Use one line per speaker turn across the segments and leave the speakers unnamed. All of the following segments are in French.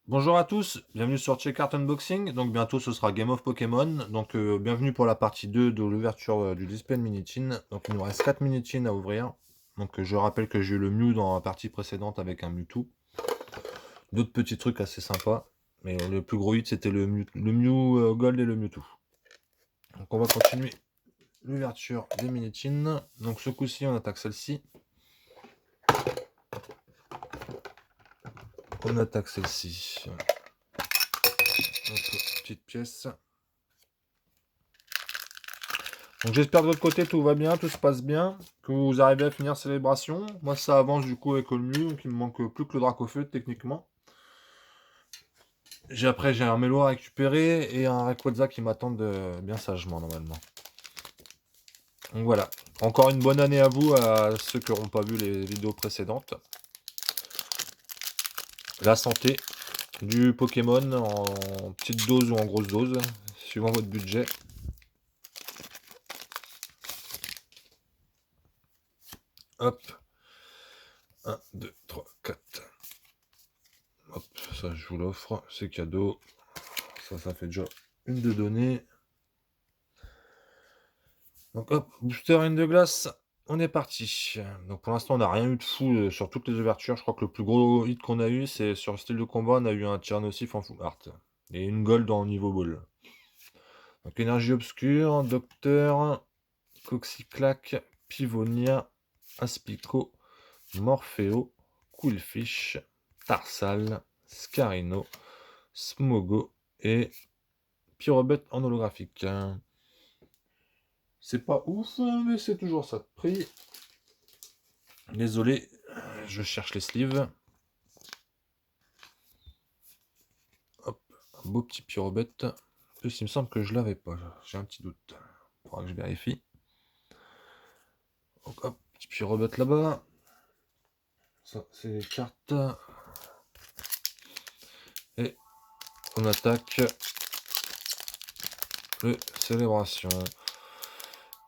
Bonjour à tous, bienvenue sur Checkart Unboxing. Donc bientôt ce sera Game of Pokémon. Donc bienvenue pour la partie 2 de l'ouverture du display de Minitin. Donc il nous reste 4 Minitin à ouvrir. Donc je rappelle que j'ai eu le Mew dans la partie précédente avec un Mewtwo. D'autres petits trucs assez sympas. Mais le plus gros hit c'était le Mew Gold et le Mewtwo. Donc on va continuer l'ouverture des Minitin. Donc ce coup-ci on attaque celle-ci. On attaque celle-ci. Donc petite pièce. Donc j'espère de votre côté tout va bien, tout se passe bien, que vous arrivez à finir célébration. Moi ça avance du coup avec le mieux, donc il me manque plus que le Dracofeu techniquement. J'ai un Mélo à récupérer et un Rayquaza qui m'attendent bien sagement normalement. Donc voilà, encore une bonne année à vous, à ceux qui n'auront pas vu les vidéos précédentes. La santé, du Pokémon en petite dose ou en grosse dose, suivant votre budget. Hop, 1, 2, 3, 4. Hop, ça je vous l'offre, c'est cadeau. Ça fait déjà une de données. Donc hop, booster in de glace, on est parti. Donc pour l'instant, on n'a rien eu de fou sur toutes les ouvertures. Je crois que le plus gros hit qu'on a eu, c'est sur le style de combat, on a eu un Tyrannosif en full art. Et une gold en niveau ball. Donc énergie obscure, Docteur, Coxiclac, Pivonia, Aspico, Morpheo, Coolfish, Tarsal, Scarino, Smogo et Pyrobot en holographique. C'est pas ouf, mais c'est toujours ça de prix. Désolé, je cherche les sleeves. Hop, un beau petit Pyrobot. En plus, il me semble que je l'avais pas. J'ai un petit doute. Faudra que je vérifie. Donc, hop, petit Pyrobot là-bas. Ça, c'est les cartes. Et on attaque le Célébration.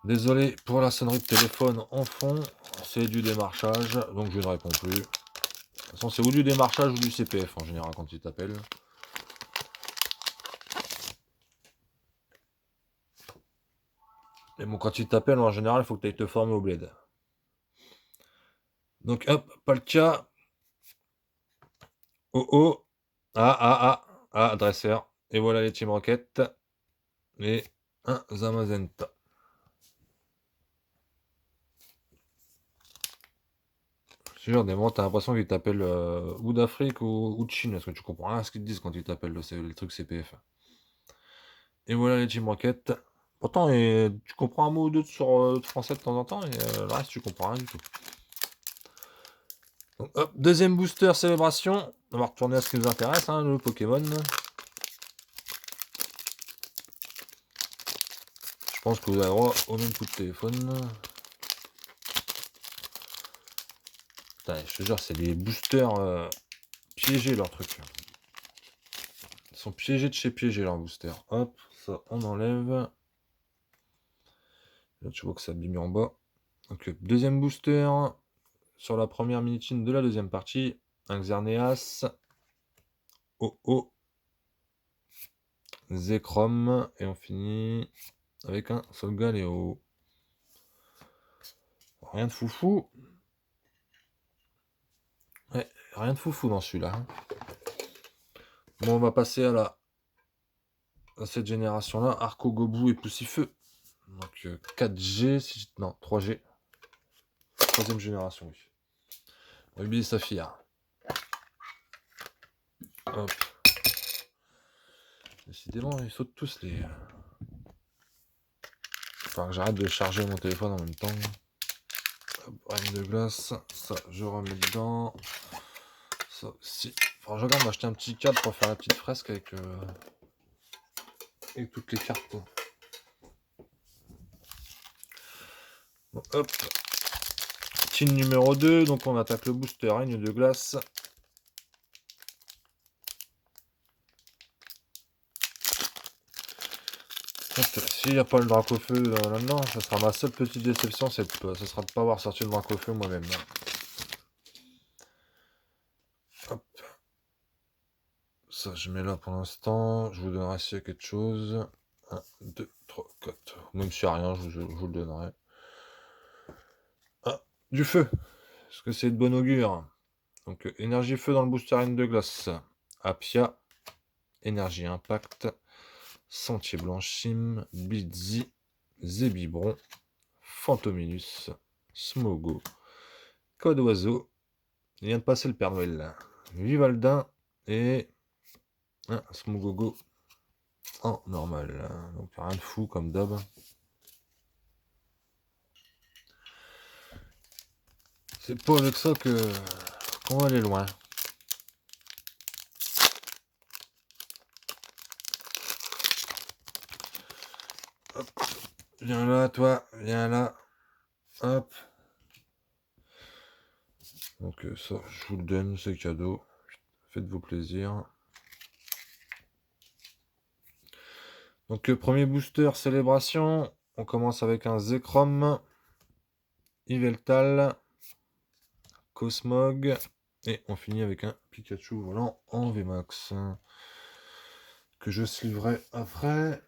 Désolé pour la sonnerie de téléphone en fond. C'est du démarchage, donc je ne réponds plus. De toute façon, c'est ou du démarchage ou du CPF en général quand ils t'appellent. Mais bon, quand ils t'appellent, en général, il faut que tu ailles te former au bled. Donc hop, pas le cas. Oh oh. Ah ah ah. Ah, dresseur. Et voilà les Team Rocket. Et un Zamazenta. Sûr, des moments, t'as l'impression qu'ils t'appellent ou d'Afrique ou de Chine, parce que tu comprends rien à ce qu'ils te disent quand ils t'appellent le truc CPF. Et voilà les Team Rocket. Pourtant, tu comprends un mot ou deux sur français de temps en temps, et le reste, tu comprends rien du tout. Donc, hop, deuxième booster célébration. On va retourner à ce qui nous intéresse, hein, le Pokémon. Je pense que vous avez droit au même coup de téléphone. Putain, je te jure, c'est des boosters piégés, leur truc. Ils sont piégés de chez piégés, leurs boosters. Hop, ça, on enlève. Là, tu vois que ça abîme en bas. Donc, deuxième booster. Sur la première minutine de la deuxième partie. Un Xerneas. Oh oh. Zekrom. Et on finit avec un Solgaleo. Rien de foufou. Ouais, rien de foufou dans celui-là. Hein. Bon, on va passer à cette génération-là. Arco, Gobu et Poussifeu. Donc 4G, non, 3G. Troisième génération, oui. Ruby et Saphir. Hop. Décidément, ils sautent tous les... Enfin, que j'arrête de charger mon téléphone en même temps. Hop, reine de glace. Ça, je remets dedans. Ça aussi. Enfin, je regarde m'acheter un petit cadre pour faire la petite fresque avec toutes les cartes. Bon, hop. Team numéro 2. Donc on attaque le booster règne de glace. S'il n'y a pas le Dracofeu là-dedans, ça sera ma seule petite déception, ça sera de ne pas avoir sorti le Dracofeu moi-même. Hop. Ça, je mets là pour l'instant. Je vous donnerai s'il y a quelque chose. 1, 2, 3, 4. Même s'il n'y a rien, je vous le donnerai. Ah, du feu. Est-ce que c'est de bon augure? Donc, énergie feu dans le booster reine de glace. Apia, énergie impact, Sentier Blanchim, Blitzy, Zébibron, Fantominus, Smogo, Code Oiseau. Il vient de passer le Père Noël. Vivaldin et un Smogogo en normal. Donc rien de fou comme d'hab. C'est pas avec ça que qu'on va aller loin. Hop. Viens là, toi, viens là. Hop. Donc ça, je vous le donne, c'est cadeau. Faites-vous plaisir. Donc premier booster célébration. On commence avec un Zekrom, Yveltal, Cosmog. Et on finit avec un Pikachu volant en VMAX. Que je sleeverai après.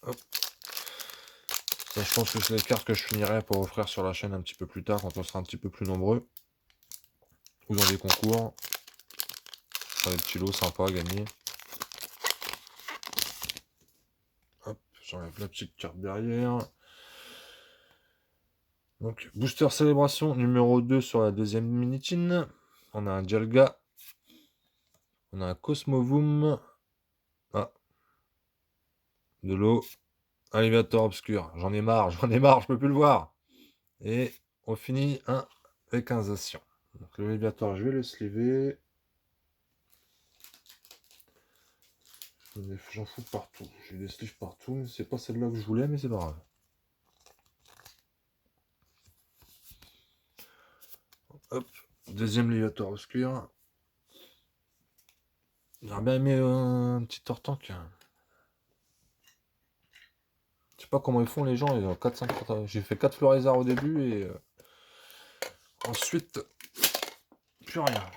Hop. Ça, je pense que c'est les cartes que je finirai pour offrir sur la chaîne un petit peu plus tard, quand on sera un petit peu plus nombreux. Ou dans des concours. Des petits lots sympas à gagner. Hop, j'enlève la petite carte derrière. Donc, booster célébration numéro 2 sur la deuxième minitine. On a un Dialga. On a un Cosmovoom. Ah. De l'eau. Un Léviator obscur. J'en ai marre, je peux plus le voir. Et on finit avec un Zacian. Donc le Léviator, je vais le sleever. J'en fous partout. J'ai des sleeves partout. C'est pas celle-là que je voulais, mais c'est pas grave. Hop. Deuxième Léviator obscur. J'aurais bien aimé un petit Tortank. Je sais pas comment ils font les gens. Ils ont 4-5. J'ai fait 4 Florizards au début et ensuite plus rien.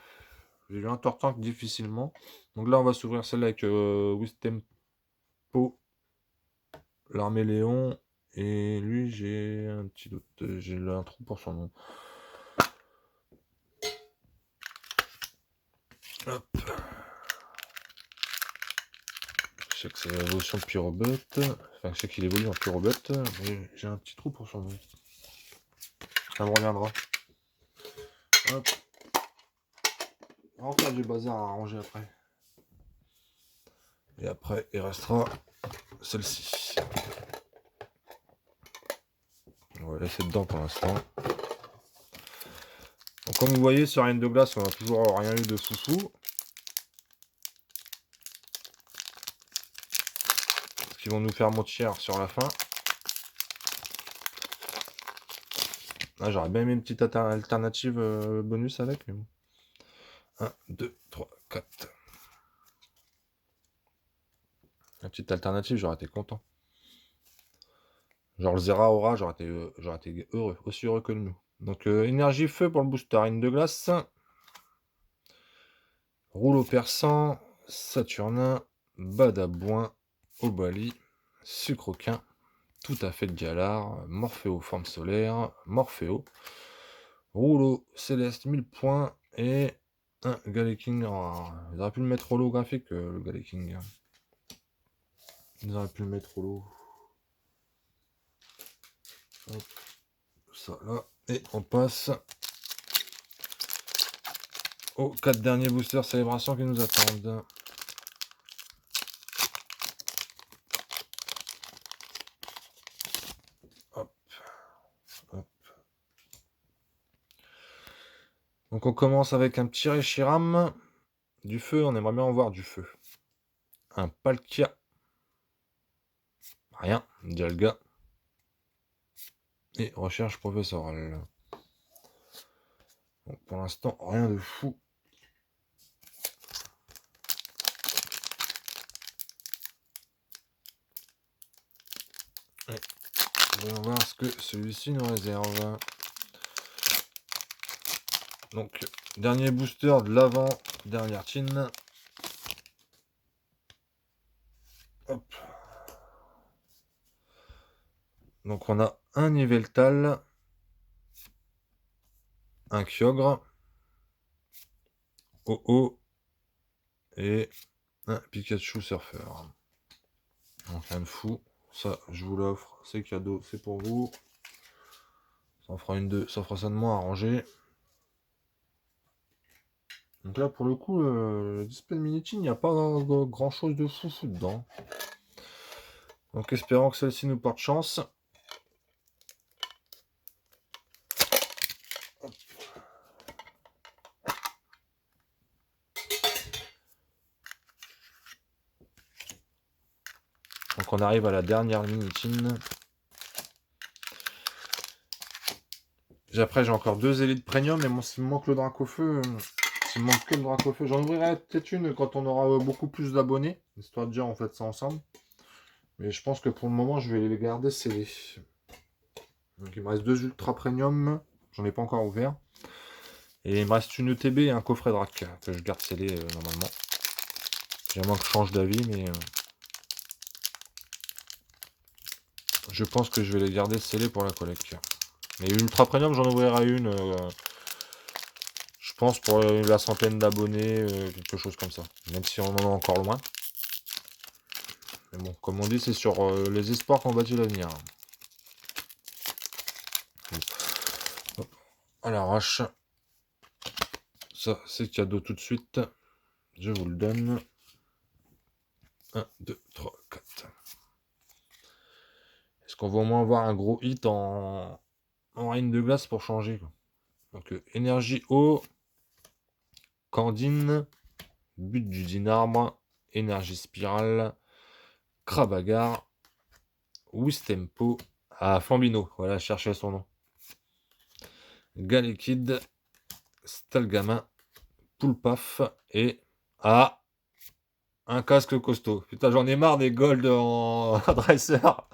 J'ai eu un Tortank difficilement. Donc là, on va s'ouvrir celle-là avec Wistempo, l'armée Léon. Et lui, j'ai un petit doute. J'ai un trou pour son nom. Hop. Je sais que c'est l'évolution de Pyrobot. Enfin, je sais qu'il évolue en Pyrobot. Mais j'ai un petit trou pour son nom. Ça me reviendra. Hop. On va faire du bazar à arranger après. Et après, il restera celle-ci. On va laisser dedans pour l'instant. Donc, comme vous voyez, sur Reine de Glace, on n'a toujours rien eu de foufou. Ce qui vont nous faire mentir sur la fin. Ah, j'aurais bien aimé une petite alternative bonus avec, mais bon. 1, 2, 3, 4. La petite alternative, j'aurais été content. Genre le Zera Aura, j'aurais été heureux, aussi heureux que nous. Donc énergie feu pour le booster Reine de Glace. Rouleau perçant, Saturnin, Badabouin, Obali, Sucroquin, tout à fait de Galar, Morphéo forme solaire, Morphéo, Rouleau céleste 1000 points et un Galeking. Oh, ils auraient pu le mettre holographique le Galeking. Ils auraient pu le mettre holo. Hop, ça là. Et on passe aux 4 derniers boosters célébration qui nous attendent. Hop. Hop. Donc on commence avec un petit Reshiram. Du feu, on aimerait bien en voir du feu. Un Palkia. Rien. Dialga. Et recherche professorale. Donc pour l'instant, rien de fou. Et voyons voir ce que celui-ci nous réserve. Donc Dernier booster de l'avant, dernière tin. Hop. Donc on a un Yveltal, un Kyogre, Oh-Oh et un Pikachu Surfeur. Donc rien de fou. Ça, je vous l'offre. C'est cadeau, c'est pour vous. Ça en fera ça fera ça de moins à ranger. Donc là, pour le coup, le display de Minitin, il n'y a pas grand chose de fou dedans. Donc espérons que celle-ci nous porte chance. Donc on arrive à la dernière Minitin. Après j'ai encore 2 élites premium, mais bon, s'il me manque le Dracofeu, s'il me manque que le Dracofeu, j'en ouvrirai peut-être une quand on aura beaucoup plus d'abonnés, histoire de dire on fait ça ensemble. Mais je pense que pour le moment je vais les garder scellés. Donc il me reste 2 ultra premium, j'en ai pas encore ouvert. Et il me reste une ETB et un coffret Drac que je garde scellé normalement. J'ai à moins que je change d'avis, mais je pense que je vais les garder scellés pour la collecte. Mais ultra premium, j'en ouvrirai une. Je pense pour la centaine d'abonnés, quelque chose comme ça. Même si on en est encore loin. Mais bon, comme on dit, c'est sur les espoirs qu'on bâtit l'avenir. Hop, à l'arrache. Ça, c'est cadeau tout de suite. Je vous le donne. 1, 2, 3, 4. Est-ce qu'on va au moins avoir un gros hit en reine de glace pour changer quoi. Donc, énergie eau, Candine, but du Dinarbre, énergie spirale, Krabagar, Wistempo, Flambino, voilà, je cherchais son nom. Galekid, Stalgamin, Poulpaf et un casque costaud. Putain, j'en ai marre des gold en dresseur.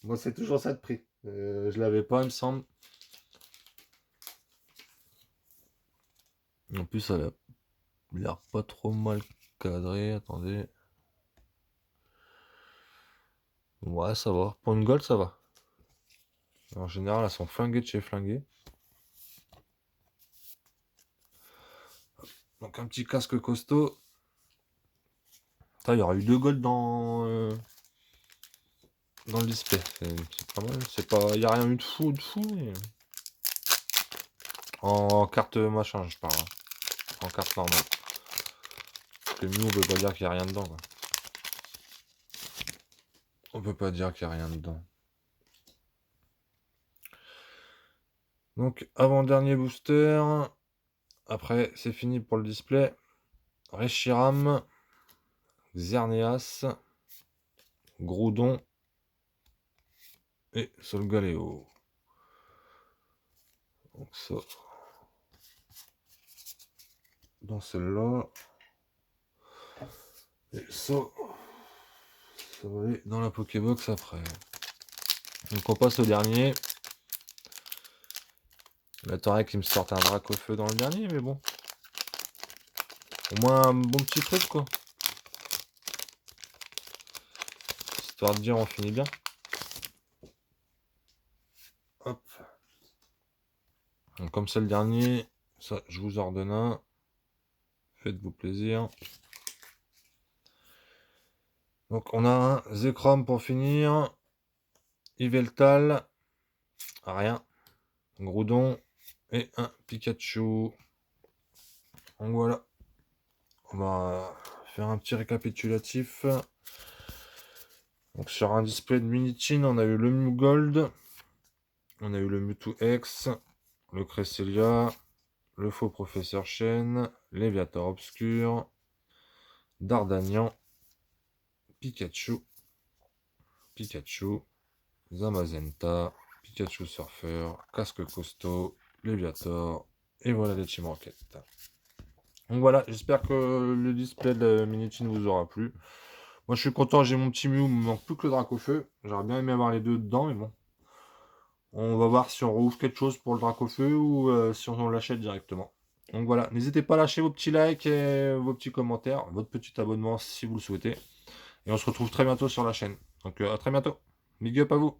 Moi, c'est toujours ça de prix. Je l'avais pas, il me semble. En plus, ça a l'air pas trop mal cadré. Attendez. Ouais, ça va. Pour une gold, ça va. En général, elles sont flinguées de chez flinguées. Donc, un petit casque costaud. Putain, il y aura eu 2 golds dans le display. C'est pas mal. Il n'y a rien eu de fou, mais... En carte machin, je parle. En carte normale. Parce que nous, on peut pas dire qu'il n'y a rien dedans. Quoi. On peut pas dire qu'il n'y a rien dedans. Donc, avant-dernier booster. Après, c'est fini pour le display. Reshiram, Xerneas, Groudon et Solgaleo. Donc ça. Dans celle-là. Et ça. Ça va aller dans la Pokébox après. Donc on passe au dernier. J'attendrais qu'il me sorte un Dracofeu dans le dernier, mais bon. Au moins un bon petit truc, quoi. Histoire de dire, on finit bien. Hop. Donc, comme c'est le dernier, ça, je vous ordonne un. Faites-vous plaisir. Donc, on a un Zekrom pour finir. Yveltal. Rien. Groudon. Et un Pikachu. Donc voilà. On va faire un petit récapitulatif. Donc sur un display de Minitin, on a eu le Mew Gold, on a eu le Mewtwo X, le Cresselia, le faux Professeur Chen, Léviator Obscur, Dardanian, Pikachu, Zamazenta, Pikachu Surfer, Casque Costaud, Léviator, et voilà les Team Rocket. Donc voilà, j'espère que le display de Minitin vous aura plu. Moi je suis content, j'ai mon petit Mew, il me manque plus que le Dracofeu. J'aurais bien aimé avoir les deux dedans, mais bon. On va voir si on rouvre quelque chose pour le Dracofeu ou si on l'achète directement. Donc voilà, n'hésitez pas à lâcher vos petits likes et vos petits commentaires, votre petit abonnement si vous le souhaitez et on se retrouve très bientôt sur la chaîne. Donc, à très bientôt. Big up à vous.